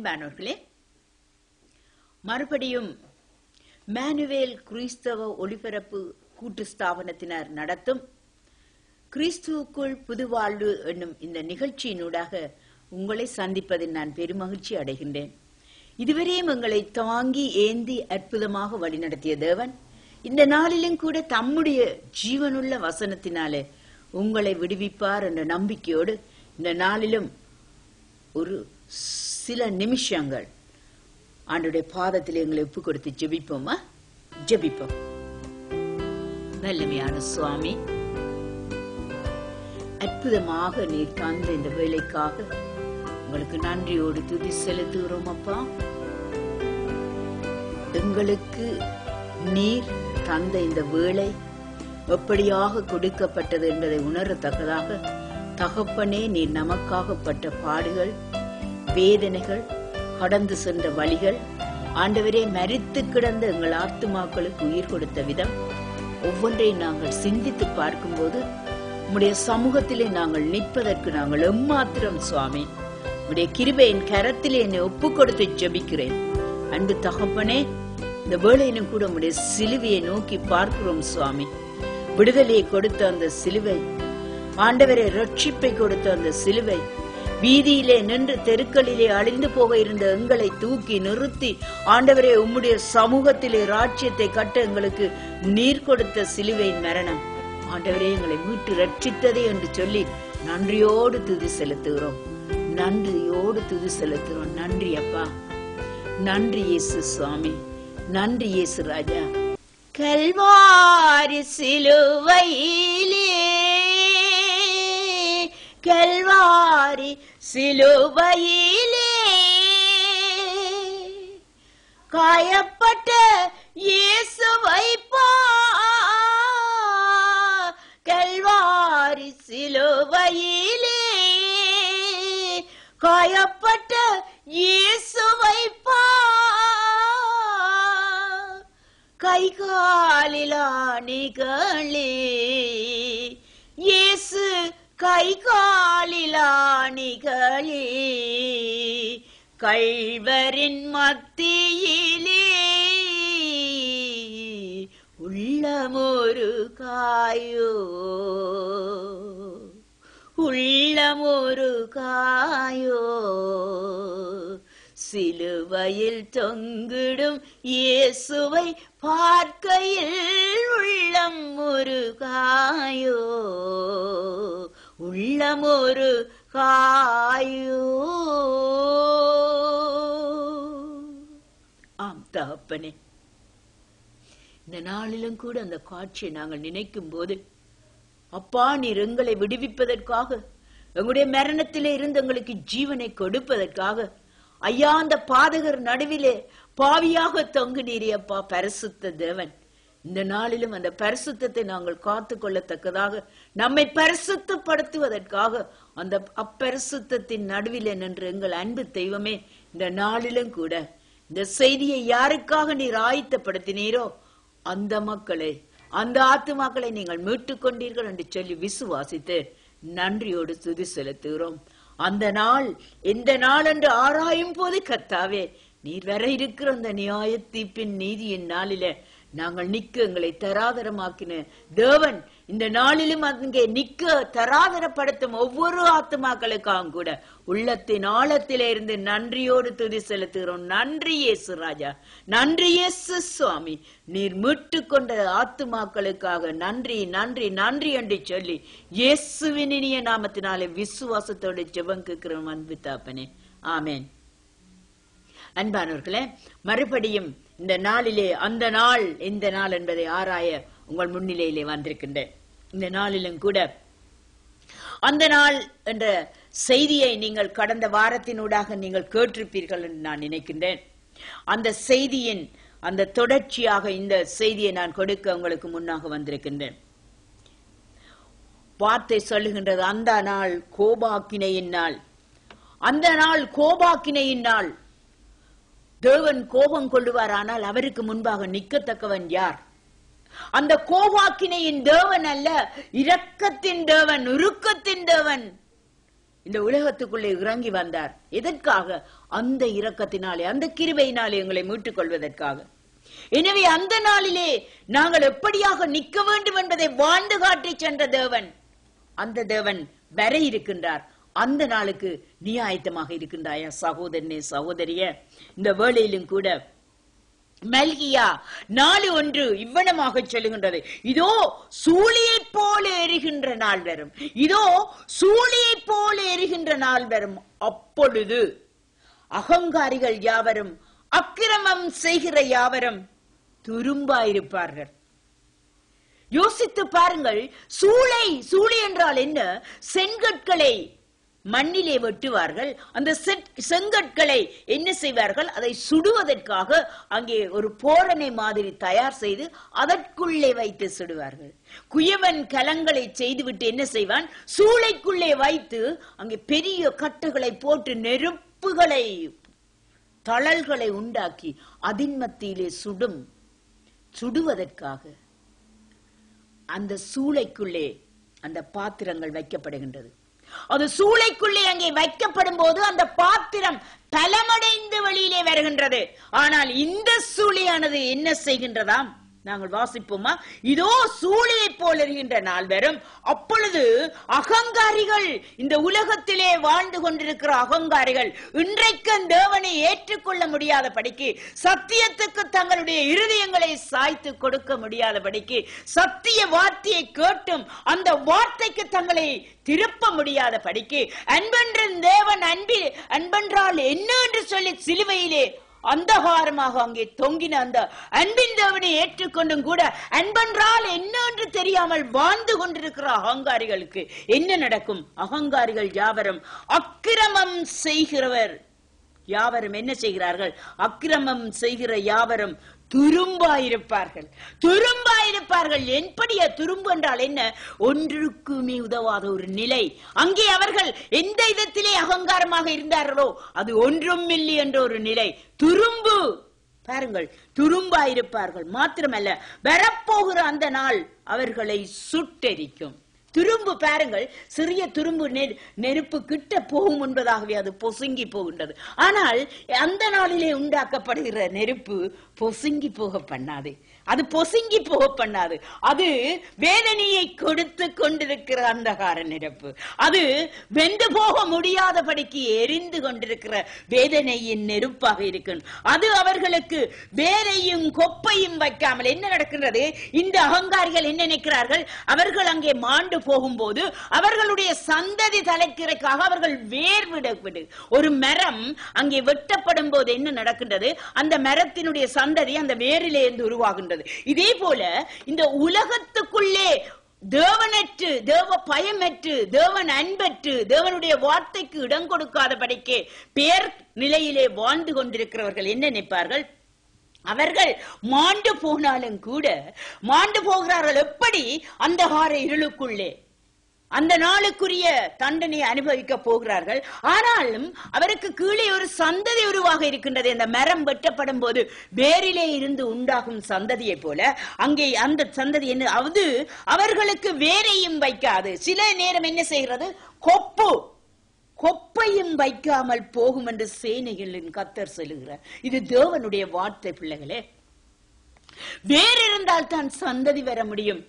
அன்பானவர்களே, மறுபடியும் மேனுவேல் கிறிஸ்தவ ஒளிபரப்பு கூட்டு ஸ்தாபனத்தினர் நடத்தும் கிறிஸ்துவுக்குள் புதுவாழ்வு என்னும் இந்த நிகழ்ச்சியினூடாக உங்களை சந்திப்பதில் நான் பெருமகிழ்ச்சி அடைகின்றேன். இதுவரையும் எங்களை தாங்கி ஏந்தி அற்புதமாக வழிநடத்திய தேவன் இந்த நாளிலும் கூட தம்முடைய ஜீவனுள்ள வசனத்தினாலே உங்களை விடுவிப்பார் என்ற நம்பிக்கையோடு இந்த நாளிலும் ஒரு சில நிமிஷங்கள் ஆண்டவருடைய பாதத்தில் எங்களை ஒப்பு கொடுத்து ஜெபிப்போமா? ஜெபிப்போம். நல்லமையான சுவாமி, அற்புதமாக நீர் தந்த இந்த வேலைக்காக உங்களுக்கு நன்றியோடு துதி செலுத்துகிறோம். அப்பா, எங்களுக்கு நீர் தந்த இந்த வேலை எப்படியாக கொடுக்கப்பட்டது என்பதை உணரத்தக்கதாக தகப்பனே, நீர் நமக்காக பட்ட பாடுகள், வேதனைகள், கடந்து சென்ற வழிகள், ஆண்டவரே மரித்து கிடந்த எங்கள் ஆத்துமாக்களுக்கு உயிர் கொடுத்த விதம் ஒவ்வொன்றையும் நாங்கள் சிந்தித்து பார்க்கும்போது உம்முடைய சமூகத்திலே நாங்கள் நிற்பதற்கு நாங்கள் எம்மாத்திரம் சுவாமி, உம்முடைய கிருபையின் கரத்திலே என்னை ஒப்பு கொடுத்து ஜெபிக்கிறேன். அன்பு தகப்பனே, இந்த வேளையிலும் கூட உம்முடைய சிலுவையை நோக்கி பார்க்கிறோம் சுவாமி. விடுதலையை கொடுத்த அந்த சிலுவை, ஆண்டவரை ரட்சிப்பை கொடுத்த அந்த சிலுவை, வீதியிலே நின்று தெருக்களிலே அழிந்து போக இருந்த எங்களை தூக்கி நிறுத்தி ஆண்டவரே உம்முடைய சமூகத்திலே ராஜ்யத்தை கட்ட எங்களுக்கு நீர் கொடுத்த சிலுவையின் மரணம் ஆண்டவரே எங்களை மீட்டு ரட்சித்ததே என்று சொல்லி நன்றியோடு துதி செலுத்துகிறோம். நன்றியோடு துதி செலுத்துகிறோம். நன்றி அப்பா, நன்றி இயேசு சுவாமி, நன்றி இயேசு ராஜா. கல்வாரி சிலுவையிலே, கல்வாரி சிலுவையிலே காயப்பட்ட இயேசுவை பார், கல்வாரி சிலுவையிலே காயப்பட்ட இயேசுவை பார், கைகாலில் ஆணிகளே இயேசு, கைகாலில் ஆணிகளே கள்வரின் மத்தியிலே உள்ளமொரு காயோ, உள்ளமொரு காயோ, சிலுவையில் தொங்கிடும் இயேசுவை பார்க்கையில் உள்ளம் ஒரு காயோ, உள்ளம் ஒரு காயோ. ஆம் தகப்பனே, இந்த நாளிலும் கூட அந்த காட்சியை நாங்கள் நினைக்கும் போது அப்பா, நீர் எங்களை விடுவிப்பதற்காக, எங்களுடைய மரணத்திலே இருந்து எங்களுக்கு ஜீவனை கொடுப்பதற்காக ஐயா, அந்த பாதகர் நடுவிலே பாவியாக தொங்குனீரே அப்பா, பரிசுத்த தேவன். இந்த நாளிலும் அந்த பரிசுத்தத்தை நாங்கள் காத்து கொள்ளத்தக்கதாக, நம்மை பரிசுத்தப்படுத்துவதற்காக அந்த அப்பரிசுத்தத்தின் நடுவிலே நின்று எங்கள் அன்பு தெய்வமே, இந்த நாளிலும் கூட இந்த செய்தியை யாருக்காக நீர் ஆயத்தப்படுத்தினீரோ அந்த மக்களை, அந்த ஆத்துமாக்களை நீங்கள் மீட்டுக் கொண்டீர்கள் என்று சொல்லி விசுவாசித்து நன்றியோடு துதி செலுத்துகிறோம். அந்த நாள் எந்த நாள் என்று ஆராயும் போது கர்த்தாவே, நீர் வர இருக்கிற அந்த நியாய தீர்ப்பின் நீதியின் நாளிலே நாங்கள் நிக்க எங்களை தராதரமாக்கின தேவன் இந்த நாளிலும் அங்கே நிக்க தராதரப்படுத்தும் ஒவ்வொரு ஆத்துமாக்களுக்காகவும் கூட உள்ளத்தின் ஆழத்திலே இருந்து நன்றியோடு துதி செலுத்துகிறோம். நன்றி இயேசு ராஜா, நன்றி இயேசு சுவாமி, நீர் மீட்டு கொண்ட ஆத்துமாக்களுக்காக நன்றி நன்றி நன்றி என்று சொல்லி இயேசுவின் இனிய நாமத்தினாலே விசுவாசத்தோடு ஜெபம் கேட்கிறோம் அன்பு தாப்பனே, ஆமேன். அன்பானவர்களே, மறுபடியும் இந்த நாளிலே அந்த நாள் எந்த நாள் என்பதை ஆராய உங்கள் முன்னிலையிலே வந்திருக்கின்றேன். இந்த நாளிலும் கூட அந்த நாள் என்ற செய்தியை நீங்கள் கடந்த வாரத்தினூடாக நீங்கள் கேட்டிருப்பீர்கள் என்று நான் நினைக்கின்றேன். அந்த செய்தியின் அந்த தொடர்ச்சியாக இந்த செய்தியை நான் கொடுக்க உங்களுக்கு முன்னாக வந்திருக்கின்றேன். வார்த்தை சொல்லுகின்றது, அந்த நாள் கோபாக்கினையின் நாள். அந்த நாள் கோபாக்கினையின் நாள். தேவன் கோபம் கொள்ளுவார், ஆனால் அவருக்கு முன்பாக நிற்கத்தக்கவன் யார்? அந்த கோபாக்கினையின் தேவன் அல்ல, இரக்கத்தின் தேவன், உருக்கத்தின் தேவன். இந்த உலகத்துக்குள்ளே இறங்கி வந்தார். எதற்காக? அந்த இரக்கத்தினாலே, அந்த கிருபையினாலே எங்களை மீட்டுக் கொள்வதற்காக. எனவே அந்த நாளிலே நாங்கள் எப்படியாக நிற்க வேண்டும் என்பதை வாழ்ந்து காட்டி சென்ற தேவன், அந்த தேவன் வர இருக்கின்றார். அந்த நாளுக்கு நீ ஆயத்தமாக இருக்கின்றாயா சகோதரனே, சகோதரிய? இந்த வேளையிலும் கூட மல்கியா 4:1 இவ்வளமாக சொல்லுகின்றது, இதோ சூழியை போல எரிகின்ற நாள் வரும், இதோ சூழியை போல எரிகின்ற நாள் வரும், அப்பொழுது அகங்காரிகள் யாவரும் அக்கிரமம் செய்கிற யாவரும் துரும்பாயிருப்பார்கள். யோசித்து பாருங்கள். சூளை என்றால் என்ன? செங்கற்களை மண்ணிலே வெட்டுவார்கள். அந்த செங்கற்களை என்ன செய்வார்கள்? அதை சுடுவதற்காக அங்கே ஒரு போரணை மாதிரி தயார் செய்து அதற்குள்ளே வைத்து சுடுவார்கள். குயவன் கலங்களை செய்துவிட்டு என்ன செய்வான்? சூளைக்குள்ளே வைத்து அங்கே பெரிய கட்டுகளை போட்டு நெருப்புகளை, தழல்களை உண்டாக்கி அதன் மத்தியிலே சுடுவதற்காக அந்த சூளைக்குள்ளே அந்த பாத்திரங்கள் வைக்கப்படுகின்றது. அது சூளைக்குள்ளே அங்கே வைக்கப்படும் போது அந்த பாத்திரம் பலமடைந்து வெளியிலே வருகின்றது. ஆனால் இந்த சூளையானது என்ன செய்கின்றதாம்? நாங்கள் வாசிப்போமா? இதோ சூளையை போல் எரிகின்ற நாள் வரும், அப்பொழுது அகங்காரிகள், இந்த உலகத்திலே வாழ்ந்து கொண்டிருக்கிற அகங்காரிகள், இன்றைக்கு தேவனை ஏற்றுக்கொள்ள முடியாதபடிக்கு, சத்தியத்துக்கு தங்களுடைய இருதயங்களை சாய்த்து கொடுக்க முடியாதபடிக்கு, சத்திய வார்த்தையை கேட்டும் அந்த வார்த்தைக்கு தங்களை திருப்ப முடியாதபடிக்கு, அன்பென்ற தேவன் அன்பென்றால் என்ன என்று சொல்லி சிலுவையிலே அந்தகாரமாக அங்கே தொங்கின அந்த அன்பின் தேவனை ஏற்றுக்கொண்டும் கூட அன்பென்றால் என்ன என்று தெரியாமல் வாழ்ந்து கொண்டிருக்கிற அகங்காரிகளுக்கு என்ன நடக்கும்? அகங்காரிகள் யாவரும் அக்கிரமம் செய்கிறவர் யாவரும் என்ன செய்கிறார்கள்? அக்கிரமம் செய்கிற யாவரும் துரும்பாயிருப்பார்கள். துரும்பாயிருப்பார்கள். என்படிய துரும்பு என்றால் என்ன? ஒன்றுக்குமே உதவாத ஒரு நிலை. அங்கே அவர்கள் எந்த விதத்திலே அகங்காரமாக இருந்தார்களோ அது ஒன்றும் இல்லை என்ற ஒரு நிலை. துரும்பு பாருங்கள், துரும்பாயிருப்பார்கள். மாத்திரமல்ல, வரப்போகிற அந்த நாள் அவர்களை சுட்டெரிக்கும். துரும்பு பாருங்கள், சிறிய துரும்பு நெருப்பு கிட்ட போகும் என்பதாகவே அது பொசுங்கி போகின்றது. ஆனால் அந்த நாளிலே உண்டாக்கப்படுகிற நெருப்பு பொசுங்கி போக பண்ணாது. அது பொசுங்கி போக பண்ணாது. அது வேதனையை கொடுத்து கொண்டிருக்கிற அந்தகார நெருப்பு. அது வெந்து போக முடியாதபடிக்கு எரிந்து கொண்டிருக்கிற வேதனையின் நெருப்பாக இருக்கும். அது அவர்களுக்கு வேரையும் கொப்பையும் வைக்காமல் என்ன நடக்கிறது? இந்த அகங்காரிகள் என்ன நினைக்கிறார்கள்? அவர்கள் அங்கே மாண்டு போகும்போது அவர்களுடைய சந்ததி தலைக்கிறதுக்காக அவர்கள் வேர் விடப்படு. ஒரு மரம் அங்கே வெட்டப்படும் போது என்ன நடக்கின்றது? அந்த மரத்தினுடைய சந்ததி அந்த வேரிலே இருந்து உருவாகின்றது. இதே போல இந்த உலகத்துக்குள்ளே தேவனற்று, தேவ பயமற்று, தேவன் அன்பற்று, தேவனுடைய வார்த்தைக்கு இடம் கொடுக்காதபடிக்கு பேர் நிலையிலே வாழ்ந்து கொண்டிருக்கிறவர்கள் என்ன நினைப்பார்கள்? அவர்கள் மாண்டு போனாலும் கூட மாண்டு போகிறார்கள். எப்படி? அந்தகார இருளுக்குள்ளே அந்த நாளுக்குரிய தண்டனை அனுபவிக்க போகிறார்கள். ஆனாலும் அவருக்கு கீழே ஒரு சந்ததி உருவாக இருக்கின்றது. அந்த மரம் வெட்டப்படும் போது வேரிலே இருந்து உண்டாகும் சந்ததியை போல அங்கே அந்த சந்ததி என்ன? அது அவர்களுக்கு வேரையும் வைக்காது. சில நேரம் என்ன செய்கிறது? கொப்பையும் வைக்காமல் போகும் என்று சேனைகளின் கர்த்தர் சொல்லுகிறார். இது தேவனுடைய வார்த்தை பிள்ளைகளே. வேர் இருந்தால் தான் சந்ததி வர முடியும்.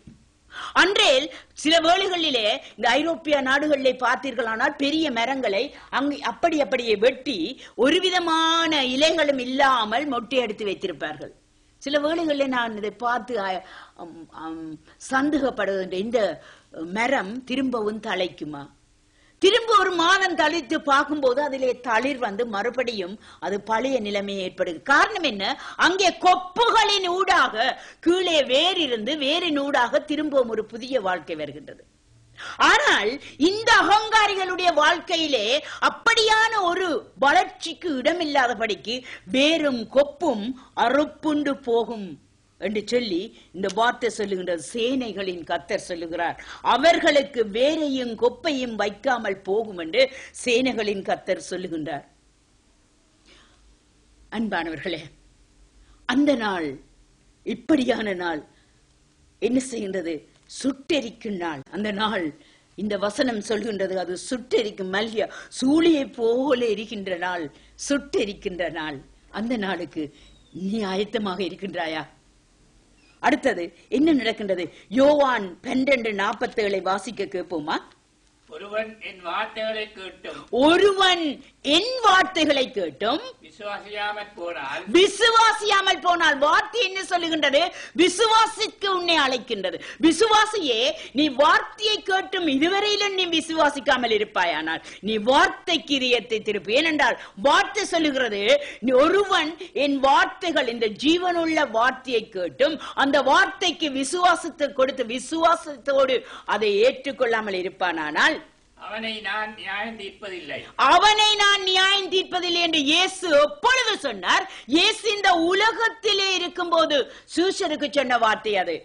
அன்றேல் சில வேளைகளிலே இந்த ஐரோப்பிய நாடுகளிலே பார்த்தீர்களானால் பெரிய மரங்களை அங்கு அப்படியே வெட்டி ஒரு விதமான இலைகளும் இல்லாமல் மொட்டை எடுத்து வைத்திருப்பார்கள். சில வேளைகளில் நான் இதை பார்த்து சந்தேகப்படுகின்ற, இந்த மரம் திரும்பவும் தழைக்குமா? திரும்ப ஒரு மாதம் கழித்து பார்க்கும்போது அதிலே தளிர் வந்து மறுபடியும் அது பழைய நிலைமை ஏற்படுது. காரணம் என்ன? அங்கே கொப்புகளின் ஊடாக கீழே வேறிருந்து வேரின் ஊடாக திரும்பவும் ஒரு புதிய வாழ்க்கை வருகின்றது. ஆனால் இந்த அகங்காரிகளுடைய வாழ்க்கையிலே அப்படியான ஒரு வளர்ச்சிக்கு இடமில்லாதபடிக்கு வேரும் கொப்பும் அறுப்புண்டு போகும் என்று சொல்லி இந்த வார்த்தை சொல்லுகின்றது. சேனைகளின் கர்த்தர் சொல்லுகிறார், அவர்களுக்கு வேரையும் கொப்பையும் வைக்காமல் போகும் என்று சேனைகளின் கர்த்தர் சொல்லுகின்றார். அன்பானவர்களே, அந்த நாள் இப்படியான நாள் என்ன செய்கின்றது? சுட்டெரிக்கும் நாள். அந்த நாள் இந்த வசனம் சொல்கின்றது, அது சுட்டெரிக்கும் மல்லியா சூழியை போல எரிகின்ற நாள், சுட்டெரிக்கின்ற நாள். அந்த நாளுக்கு நீ ஆயத்தமாக இருக்கின்றாயா? அடுத்தது என்ன நடக்கின்றது? யோவான் 12:47 வாசிக்க கேட்போமா? ஒருவன் என் வார்த்தைகளை கேட்டும் விசுவாசியாமல் போனால், வார்த்தை என்ன சொல்லுகின்றது? விசுவாசிக்கு உன்னை அழைக்கின்றது. விசுவாசியே, நீ வார்த்தையை கேட்டும் இதுவரையிலும் நீ விசுவாசிக்காமல் இருப்பாயானால் நீ வார்த்தைக்கு இதயத்தை திருப்பு. ஏனென்றால் வார்த்தை சொல்லுகிறது, ஒருவன் என் வார்த்தைகள், இந்த ஜீவனுள்ள வார்த்தையை கேட்டும் அந்த வார்த்தைக்கு விசுவாசத்தை கொடுத்து விசுவாசத்தோடு அதை ஏற்றுக்கொள்ளாமல் இருப்பானால் அவனை நான் நியாயம் தீர்ப்பதில்லை என்று இயேசு எப்பொழுது சொன்னார்? இயேசு இந்த உலகத்திலே இருக்கும் போது சீஷருக்கு சொன்ன வார்த்தை அது.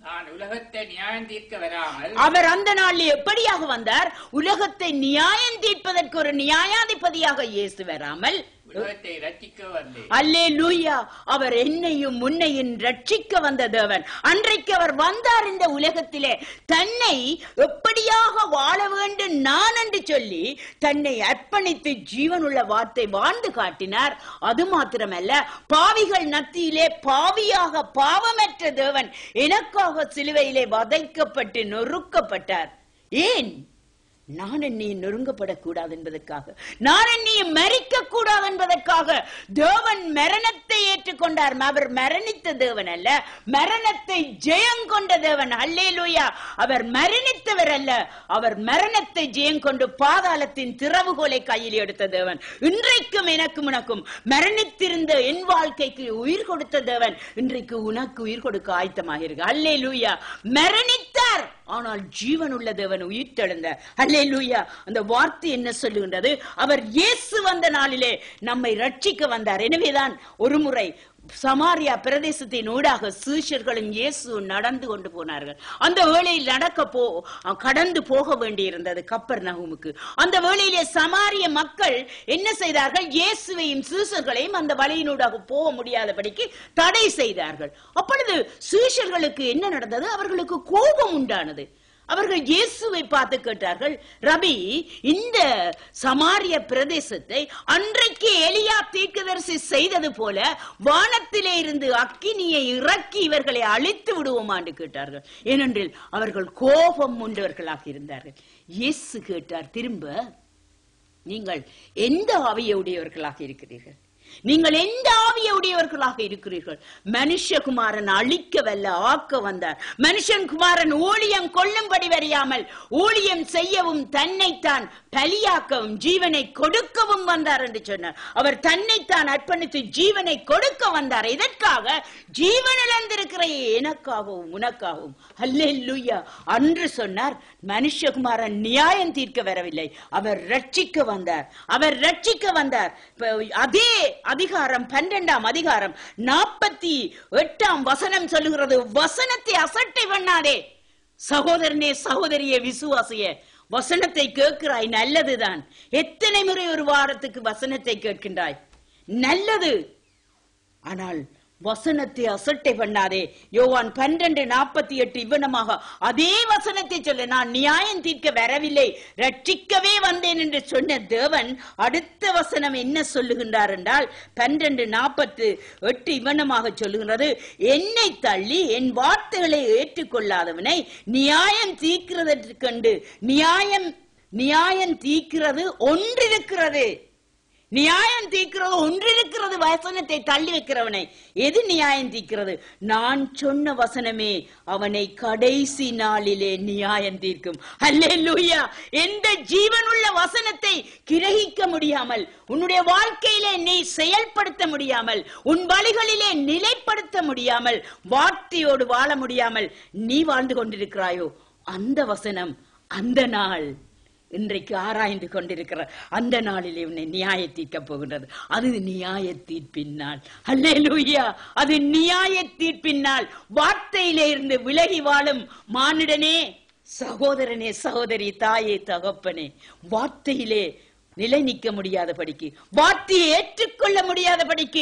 நான் உலகத்தை நியாயம் தீர்க்க வராமல். அவர் அந்த நாளில் எப்படியாக வந்தார்? உலகத்தை நியாயம் தீர்ப்பதற்கு ஒரு நியாயாதிபதியாக இயேசு வராமல் உலகத்தை ரட்சிக்க வந்தேன். அல்லேலூயா! அவர் என்னையும் முன்னையும் ரட்சிக்க வந்த தேவன். அன்றைக்கு அவர் வந்தார் இந்த உலகத்திலே, தன்னை எப்படியாக வாழ வேண்டும் நான் என்று சொல்லி தன்னை அர்ப்பணித்து ஜீவனுள்ள வார்த்தை வாழ்ந்து காட்டினார். அது மாத்திரமல்ல, பாவிகள் மத்தியிலே பாவியாக பாவமற்ற தேவன் எனக்காக சிலுவையிலே வதைக்கப்பட்டு நொறுக்கப்பட்டார். ஏன்? நான் நீ நொறுங்கப்படக்கூடாது என்பதற்காக, நான் நீ மரிக்க கூடாது என்பதற்காக தேவன் மரணத்தை ஏற்றுக்கொண்டார். அவர் மரணித்த தேவன் அல்ல, மரணத்தை ஜெயம் கொண்ட தேவன். அல்லேலூயா! அவர் மரணித்தவர் அல்ல, அவர் மரணத்தை ஜெயம் கொண்டு பாதாளத்தின் திறவுகோலை கையில் எடுத்த தேவன். இன்றைக்கும் எனக்கும் உனக்கும் மரணித்திருந்த என் வாழ்க்கைக்கு உயிர் கொடுத்த தேவன் இன்றைக்கு உனக்கு உயிர் கொடுக்க ஆயத்தமாக இருக்கு. அல்லேலூயா! மரணித்தார், ஆனால் ஜீவனுள்ள தேவன் உயிர் தெழுந்தார். அல்லேலூயா! அந்த வார்த்தை என்ன சொல்லுகின்றது? அவர் இயேசு வந்த நாளிலே நம்மை ரட்சிக்க வந்தார். எனவேதான் ஒரு முறை சமாரியா பிரதேசத்தின் ஊடாக சீஷர்களும் இயேசு நடந்து கொண்டு போனார்கள். அந்த வேளையில் கடந்து போக வேண்டியிருந்தது கப்பர்நகூமுக்கு. அந்த வேளையிலே சமாரிய மக்கள் என்ன செய்தார்கள்? இயேசுவையும் சீஷர்களையும் அந்த வழியினூடாக போக முடியாதபடிக்கு தடை செய்தார்கள். அப்பொழுது சீஷர்களுக்கு என்ன நடந்தது? அவர்களுக்கு கோபம் உண்டானது. அவர்கள் இயேசுவை பார்த்து கேட்டார்கள், ரபி, இந்த சமாரிய பிரதேசத்தை அன்றைக்கு எலியா தீர்க்கதரிசி செய்தது போல வானத்திலே இருந்து அக்கினியை இறக்கி இவர்களை அழித்து விடுவோமா என்று கேட்டார்கள். ஏனென்றால் அவர்கள் கோபம் உண்டவர்களாக இருந்தார்கள். இயேசு கேட்டார் திரும்ப, நீங்கள் எந்த ஆவியுடையவர்களாக இருக்கிறீர்கள்? நீங்கள் எந்த ஆவியுடையவர்களாக இருக்கிறீர்கள்? மனுஷகுமாரன் அழிக்க வல்ல ஆக்க வந்தார். மனுஷகுமாரன் ஊழியம் கொள்ளும்படி வரையாமல் ஊழியம் செய்யவும் தன்னைத்தான் பலியாக்கவும் ஜீவனை கொடுக்கவும் வந்தார் என்று சொன்னார். அவர் தன்னைத்தான் அர்ப்பணித்து ஜீவனை கொடுக்க வந்தார். இதற்காக ஜீவன் இழந்திருக்கிற எனக்காகவும் உனக்காகவும். அல்லேலூயா! அன்று சொன்னார், மனுஷகுமாரன் நியாயம் தீர்க்க வரவில்லை, அவர் ரட்சிக்க வந்தார். அவர் ரட்சிக்க வந்தார். அதே அதிகாரம் 12ஆம் அதிகாரம் 48ஆம் வசனம் சொல்லுகிறது, வசனத்தை அசட்டை பண்ணாதே. சகோதரனே, சகோதரியே, விசுவாசியே, வசனத்தை கேட்கிறாய், நல்லதுதான். எத்தனை முறை ஒரு வாரத்துக்கு வசனத்தை கேட்கின்றாய்? நல்லது. ஆனால் வசனத்தை அசட்டை பண்ணாதே. யோவான் 12:48 இவ்வனமாக அதே வசனத்தை சொல்ல, நான் நியாயம் தீர்க்க வரவில்லை, ரட்சிக்கவே வந்தேன் என்று சொன்ன தேவன் அடுத்த வசனம் என்ன சொல்லுகின்றார் என்றால் 12:48 இவ்வனமாக சொல்லுகின்றது, என்னை தள்ளி என் வார்த்தைகளை ஏற்றுக்கொள்ளாதவனை நியாயம் தீர்க்கிறதற்கண்டு நியாயம் தீர்க்கிறது ஒன்றிருக்கிறது. நியாயம் தீர்க்கிறது ஒன்றிருக்கிறது. வசனத்தை தள்ளி வைக்கிறவனை எது நியாயம் தீர்க்கிறது? நான் சொன்ன வசனமே அவனை கடைசி நாளிலே நியாயம் தீர்க்கும். அல்லேலூயா! எந்த ஜீவனுள்ள வசனத்தை கிரகிக்க முடியாமல், உன்னுடைய வாழ்க்கையிலே நீ செயல்படுத்த முடியாமல், உன் வழிகளிலே நிலைப்படுத்த முடியாமல், வார்த்தையோடு வாழ முடியாமல் நீ வாழ்ந்து கொண்டிருக்கிறாயோ, அந்த வசனம் அந்த நாள் இன்றைக்கு ஆராய்ந்து கொண்டிருக்கிற அந்த நாளிலே உன்னை நியாய தீர்க்க போகின்றது. அது நியாய தீர்ப்பின் நாள். அல்லேலூயா! அது நியாய தீர்ப்பின் நாள். வார்த்தையிலே இருந்து விலகி வாழும் மானிடனே, சகோதரனே, சகோதரி, தாயே, தகப்பனே, வார்த்தையிலே நிலை நிற்க முடியாதபடிக்கு, வார்த்தையை ஏற்றுக்கொள்ள முடியாதபடிக்கு